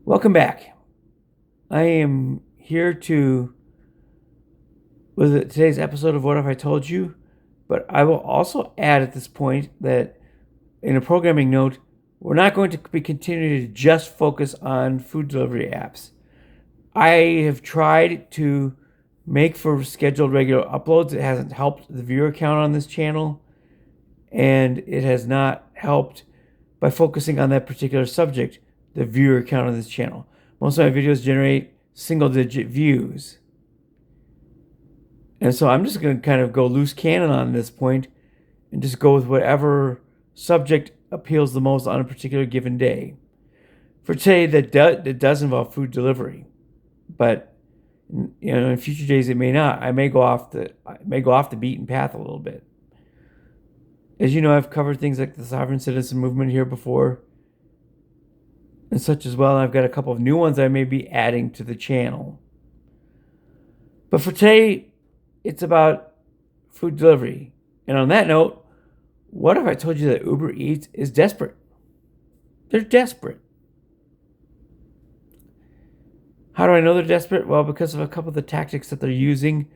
Welcome back. I am here with today's episode of What If I Told You, but I will also add at this point that in a programming note, we're not going to be continuing to just focus on food delivery apps. I have tried to make for scheduled regular uploads. It hasn't helped the viewer count on this channel, and it has not helped by focusing on that particular subject, the viewer count on this channel. Most of my videos generate single digit views. And so I'm just going to kind of go loose cannon on this point and just go with whatever subject appeals the most on a particular given day. For today, that does involve food delivery, but in future days it may not. I may go off the beaten path a little bit. As you know, I've covered things like the sovereign citizen movement here before, and such as well. And I've got a couple of new ones I may be adding to the channel. But for today, it's about food delivery. And on that note, what if I told you that Uber Eats is desperate? They're desperate. How do I know they're desperate? Well, because of a couple of the tactics that they're using.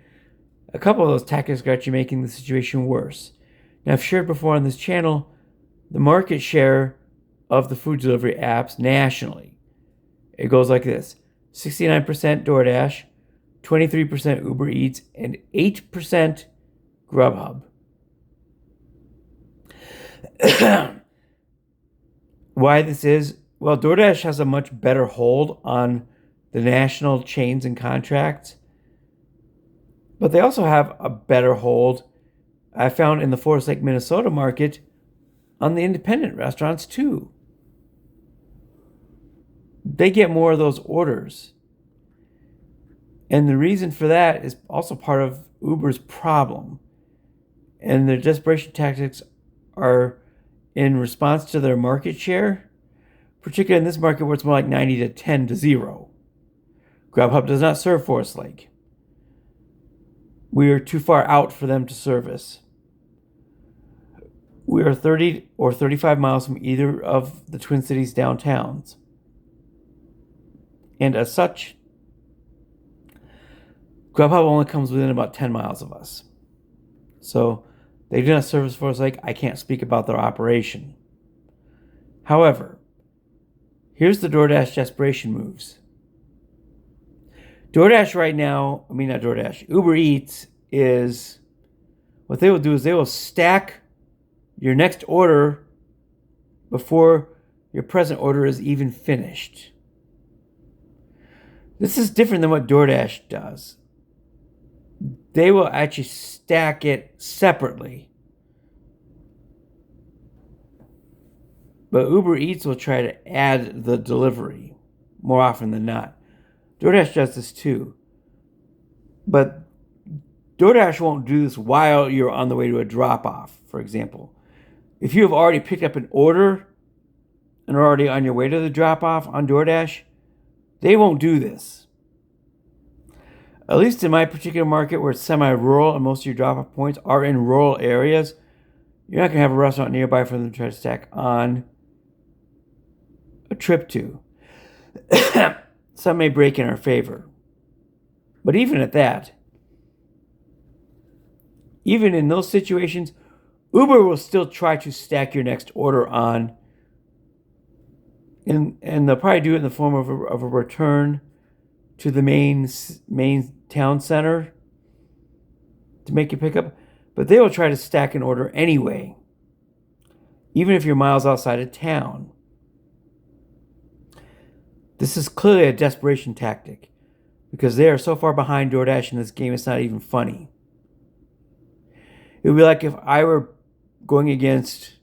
A couple of those tactics are actually making the situation worse. Now, I've shared before on this channel the market share of the food delivery apps nationally. It goes like this: 69% DoorDash, 23% Uber Eats, and 8% Grubhub. Why this is? Well, DoorDash has a much better hold on the national chains and contracts, but they also have a better hold, I found, in the Forest Lake, Minnesota market on the independent restaurants too. They get more of those orders. And the reason for that is also part of Uber's problem. And their desperation tactics are in response to their market share, particularly in this market where it's more like 90 to 10 to 0. Grubhub does not serve Forest Lake. We are too far out for them to service. We are 30 or 35 miles from either of the Twin Cities downtowns. And as such, Grubhub only comes within about 10 miles of us. So they do not service Forest Lake. I can't speak about their operation. However, here's the DoorDash desperation moves. DoorDash right now, not DoorDash, Uber Eats is, what they will do is they will stack your next order before your present order is even finished. This is different than what DoorDash does. They will actually stack it separately. But Uber Eats will try to add the delivery more often than not. DoorDash does this too. But DoorDash won't do this while you're on the way to a drop-off, for example. If you have already picked up an order and are already on your way to the drop-off on DoorDash, they won't do this. At least in my particular market, where it's semi-rural and most of your drop-off points are in rural areas, you're not going to have a restaurant nearby for them to try to stack on a trip to. Some may break in our favor. But even at that, even in those situations, Uber will still try to stack your next order on. And they'll probably do it in the form of a return to the main town center to make you pick up. But they will try to stack an order anyway, even if you're miles outside of town. This is clearly a desperation tactic because they are so far behind DoorDash in this game, it's not even funny. It would be like if I were going against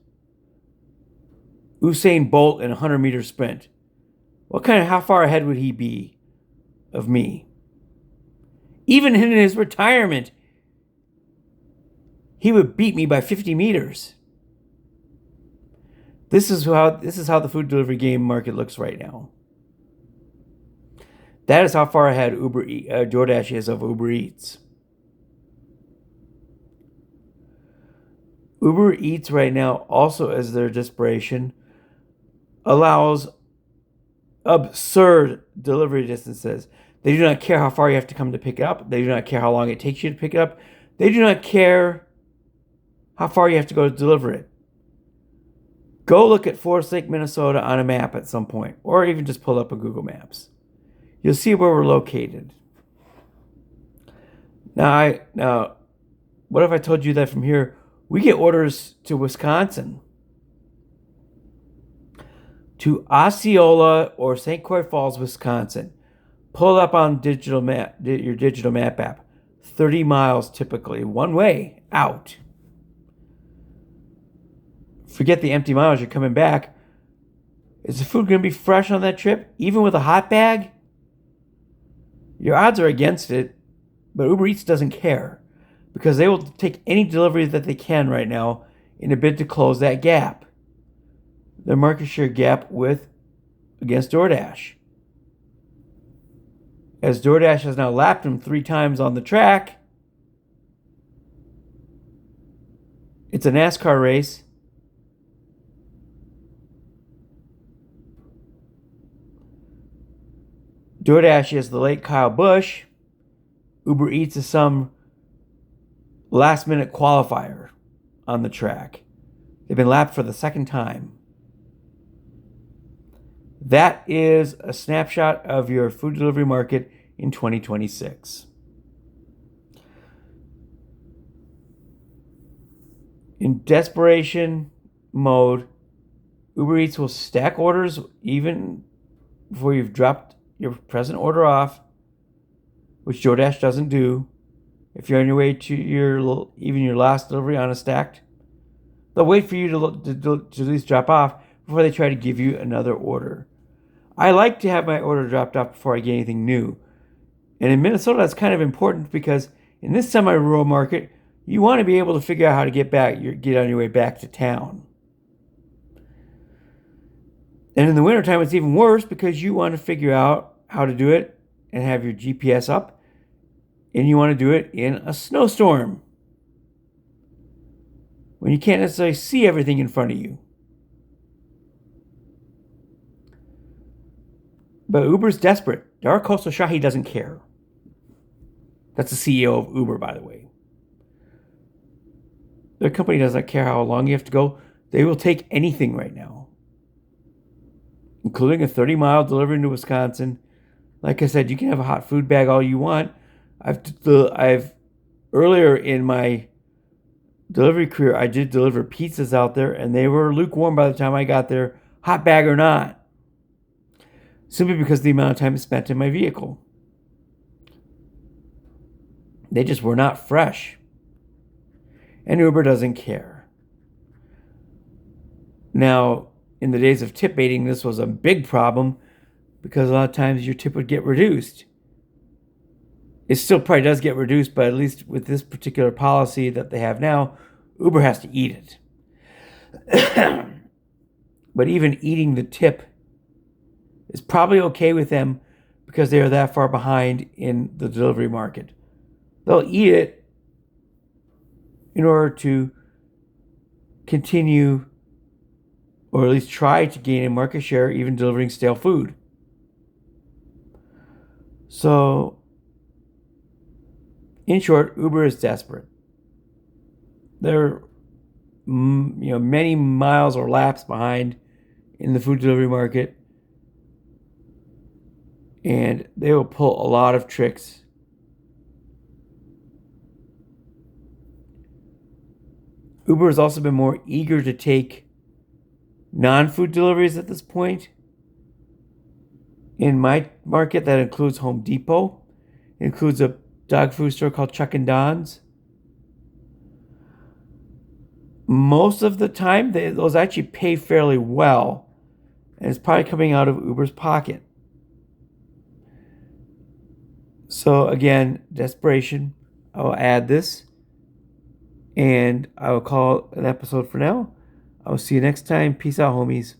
Usain Bolt in a 100-meter sprint. How far ahead would he be of me? Even in his retirement, he would beat me by 50 meters. This is how the food delivery game market looks right now. That is how far ahead DoorDash is of Uber Eats. Uber Eats right now, also as their desperation, allows absurd delivery distances. They do not care how far you have to come to pick it up. They do not care how long it takes you to pick it up. They do not care how far you have to go to deliver it. Go look at Forest Lake, Minnesota on a map at some point, or even just pull up a Google Maps. You'll see where we're located. Now, what if I told you that from here, we get orders to Wisconsin, to Osceola or St. Croix Falls, Wisconsin. Pull it up on your digital map app. 30 miles typically, one way out. Forget the empty miles, you're coming back. Is the food going to be fresh on that trip, even with a hot bag? Your odds are against it, but Uber Eats doesn't care because they will take any delivery that they can right now in a bid to close that gap. Their market share gap against DoorDash. As DoorDash has now lapped them 3 times on the track, it's a NASCAR race. DoorDash is the late Kyle Busch. Uber Eats is some last-minute qualifier on the track. They've been lapped for the second time. That is a snapshot of your food delivery market in 2026. In desperation mode, Uber Eats will stack orders even before you've dropped your present order off, which DoorDash doesn't do. If you're on your way to your last delivery on a stacked, they'll wait for you to at least drop off before they try to give you another order. I like to have my order dropped off before I get anything new. And in Minnesota, that's kind of important because in this semi-rural market, you want to be able to figure out how to get on your way back to town. And in the wintertime, it's even worse because you want to figure out how to do it and have your GPS up. And you want to do it in a snowstorm when you can't necessarily see everything in front of you. But Uber's desperate. Dara Khosrowshahi doesn't care. That's the CEO of Uber, by the way. Their company doesn't care how long you have to go. They will take anything right now, including a 30-mile delivery into Wisconsin. Like I said, you can have a hot food bag all you want. I've earlier in my delivery career, I did deliver pizzas out there, and they were lukewarm by the time I got there, hot bag or not. Simply because of the amount of time spent in my vehicle. They just were not fresh. And Uber doesn't care. Now, in the days of tip baiting, this was a big problem because a lot of times your tip would get reduced. It still probably does get reduced, but at least with this particular policy that they have now, Uber has to eat it. But even eating the tip is probably okay with them because they are that far behind in the delivery market. They'll eat it in order to continue or at least try to gain a market share, even delivering stale food. So, in short, Uber is desperate. They're many miles or laps behind in the food delivery market. And they will pull a lot of tricks. Uber has also been more eager to take non-food deliveries at this point. In my market, that includes Home Depot. It includes a dog food store called Chuck and Don's. Most of the time, those actually pay fairly well. And it's probably coming out of Uber's pocket. So again, desperation. I will add this. And I will call it an episode for now. I will see you next time. Peace out, homies.